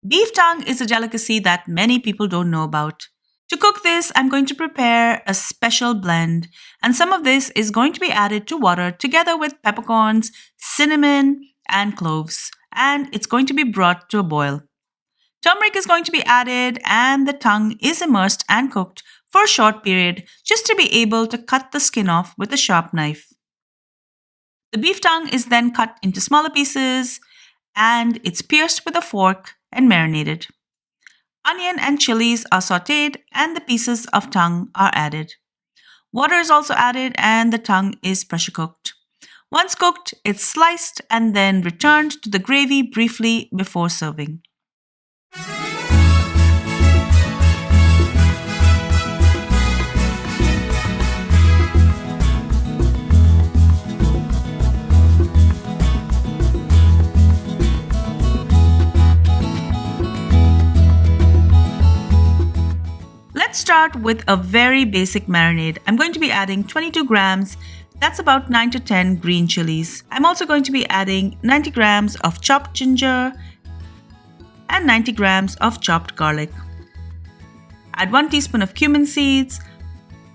Beef tongue is a delicacy that many people don't know about. To cook this, I'm going to prepare a special blend, and some of this is going to be added to water together with peppercorns, cinnamon, and cloves, and it's going to be brought to a boil. Turmeric is going to be added, and the tongue is immersed and cooked for a short period just to be able to cut the skin off with a sharp knife. The beef tongue is then cut into smaller pieces, and it's pierced with a fork and marinated. Onion and chilies are sautéed and the pieces of tongue are added. Water is also added and the tongue is pressure cooked. Once cooked, it's sliced and then returned to the gravy briefly before serving. Let's start with a very basic marinade. I'm going to be adding 22 grams, that's about 9 to 10 green chilies. I'm also going to be adding 90 grams of chopped ginger and 90 grams of chopped garlic. Add 1 teaspoon of cumin seeds,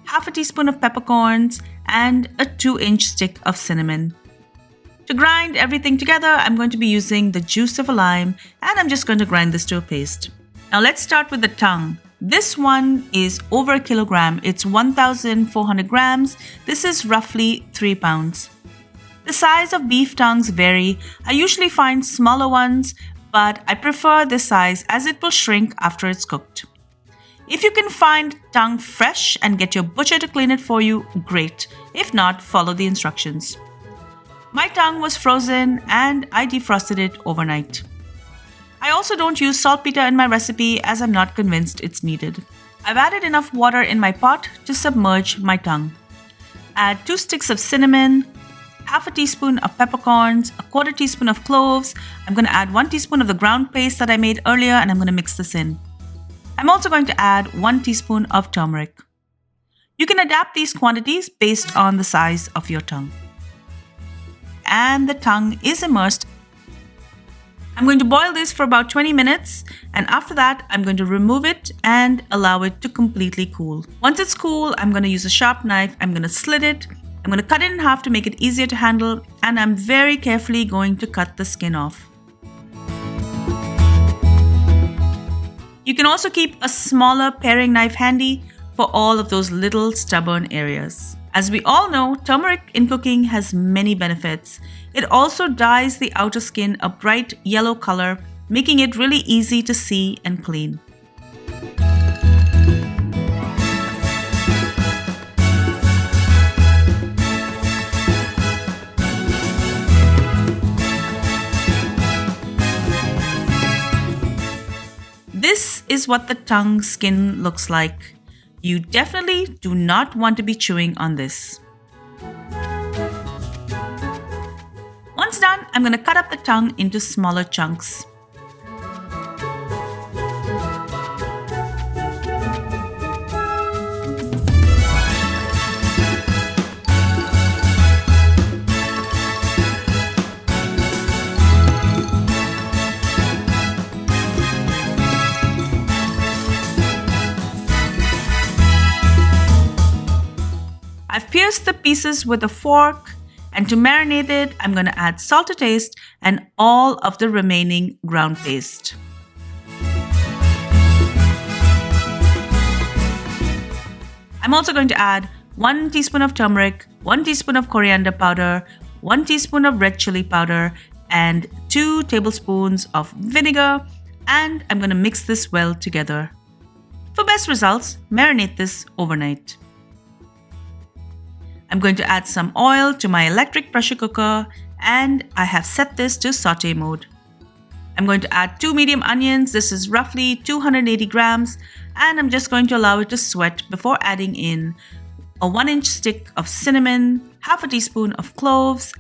half a teaspoon of peppercorns, and a 2-inch stick of cinnamon. To grind everything together, I'm going to be using the juice of a lime, and I'm just going to grind this to a paste. Now let's start with the tongue. This one is over a kilogram. It's 1,400 grams. This is roughly 3 pounds. The size of beef tongues vary. I usually find smaller ones, but I prefer this size as it will shrink after it's cooked. If you can find tongue fresh and get your butcher to clean it for you, great. If not, follow the instructions. My tongue was frozen and I defrosted it overnight. I also don't use saltpeter in my recipe as I'm not convinced it's needed. I've added enough water in my pot to submerge my tongue. Add 2 sticks of cinnamon, half a teaspoon of peppercorns, a 1/4 teaspoon of cloves. I'm going to add 1 teaspoon of the ground paste that I made earlier and I'm going to mix this in. I'm also going to add 1 teaspoon of turmeric. You can adapt these quantities based on the size of your tongue. And the tongue is immersed. I'm going to boil this for about 20 minutes and after that I'm going to remove it and allow it to completely cool. Once it's cool, I'm going to use a sharp knife. I'm going to slit it. I'm going to cut it in half to make it easier to handle and I'm very carefully going to cut the skin off. You can also keep a smaller paring knife handy for all of those little stubborn areas. As we all know, turmeric in cooking has many benefits. It also dyes the outer skin a bright yellow color, making it really easy to see and clean. This is what the tongue skin looks like. You definitely do not want to be chewing on this. Once done, I'm going to cut up the tongue into smaller chunks. I've pierced the pieces with a fork, and to marinate it, I'm going to add salt to taste and all of the remaining ground paste. I'm also going to add 1 teaspoon of turmeric, 1 teaspoon of coriander powder, 1 teaspoon of red chili powder, and 2 tablespoons of vinegar, and I'm going to mix this well together. For best results, marinate this overnight. I'm going to add some oil to my electric pressure cooker and I have set this to saute mode. I'm going to add 2 medium onions. This is roughly 280 grams and I'm just going to allow it to sweat before adding in a 1-inch stick of cinnamon, half a teaspoon of cloves,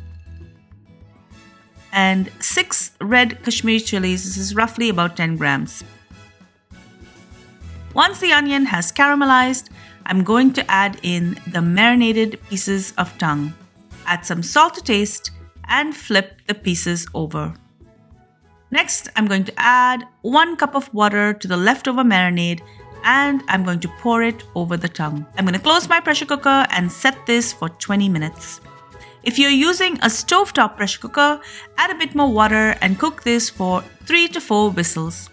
and 6 red Kashmiri chilies. This is roughly about 10 grams. Once the onion has caramelized, I'm going to add in the marinated pieces of tongue. Add some salt to taste and flip the pieces over. Next, I'm going to add 1 cup of water to the leftover marinade and I'm going to pour it over the tongue. I'm going to close my pressure cooker and set this for 20 minutes. If you're using a stovetop pressure cooker, add a bit more water and cook this for 3 to 4 whistles.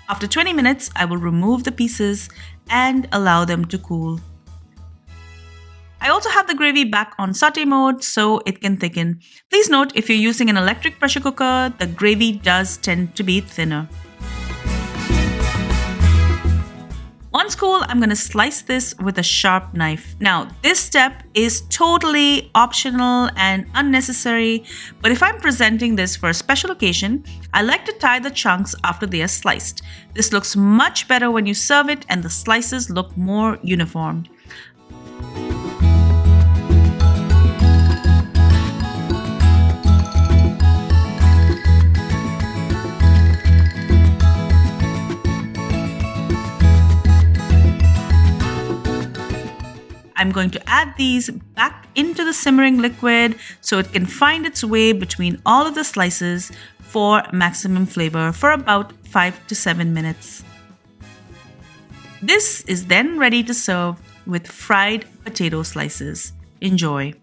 After 20 minutes, I will remove the pieces and allow them to cool. I also have the gravy back on sauté mode so it can thicken. Please note, if you're using an electric pressure cooker, the gravy does tend to be thinner. Once cool, I'm going to slice this with a sharp knife. Now, this step is totally optional and unnecessary, but if I'm presenting this for a special occasion, I like to tie the chunks after they are sliced. This looks much better when you serve it and the slices look more uniformed. I'm going to add these back into the simmering liquid so it can find its way between all of the slices for maximum flavor for about 5 to 7 minutes. This is then ready to serve with fried potato slices. Enjoy.